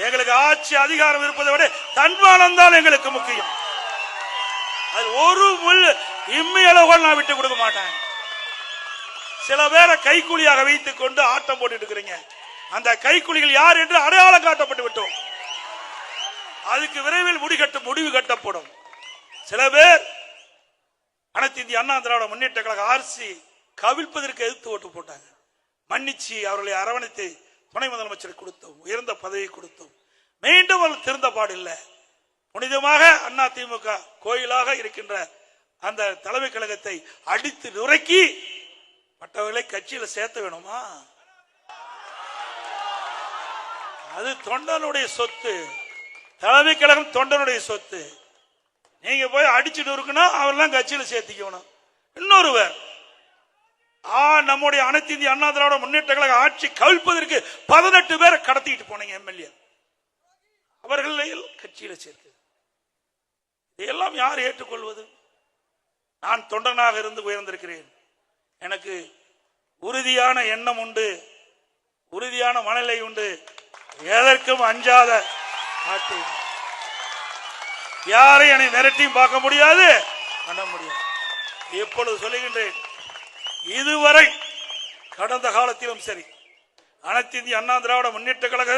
எங்களுக்கு ஆட்சி அதிகாரம் இருப்பதை விட தன்மானம் தான் எங்களுக்கு முக்கியம். அது ஒரு முள் இம்மையளவு நான் விட்டு கொடுக்க மாட்டேன். சில பேரை கைக்கூலியாக வைத்துக் கொண்டு ஆட்டம் போட்டு இருக்கிறீங்க. அந்த கைக்கூலிகள் யார் என்று அடையாளம் காட்டப்பட்டு விட்டோம். அதுக்கு விரைவில் முடிவு கட்டப்படும். சில பேர் அனைத்து இந்திய அண்ணா திராவிட முன்னேற்ற கழக ஆர்சி கவிழ்ப்பதற்கு எதிர்த்து ஓட்டு போட்டாங்க. மன்னிச்சு அவர்களை அரவணைத்து துணை முதலமைச்சர் கொடுத்தோம், உயர்ந்த பதவி கொடுத்தோம். மீண்டும் அவர்கள் திருந்த பாடில்லை. புனிதமாக அண்ணா திமுக கோயிலாக இருக்கின்ற அந்த தலைமை கழகத்தை அடித்து நுரைக்கி மற்றவர்களை கட்சியில் சேர்த்த வேணுமா? அது தொண்டனுடைய சொத்து. தலைமை கழகம் தொண்டனுடைய சொத்து. நீங்க போய் அடிச்சுட்டு இருக்கணும், அவரெல்லாம் கட்சியில் சேர்த்திக்கணும். இன்னொருவர் நம்முடைய அனைத்து இந்திய அண்ணா திராவிட முன்னேற்ற கழக ஆட்சி கவிழ்ப்பதற்கு 18 பேரை கடத்திட்டு போனீங்க எம்எல்ஏ. அவர்களை கட்சியில சேர்த்து இதையெல்லாம் யார் ஏற்றுக்கொள்வது? நான் தொண்டனாக இருந்து உயர்ந்திருக்கிறேன். எனக்கு உறுதியான எண்ணம் உண்டு, உறுதியான மனநிலை உண்டு. எதற்கும் அஞ்சாத ஆட்சி. யாரை என்னை மிரட்டியும் பார்க்க முடியாது, பண்ண முடியாது. எப்பொழுது சொல்லுகின்றேன், இதுவரை கடந்த காலத்திலும் சரி அனைத்து இந்திய அண்ணா திராவிட முன்னேற்ற கழக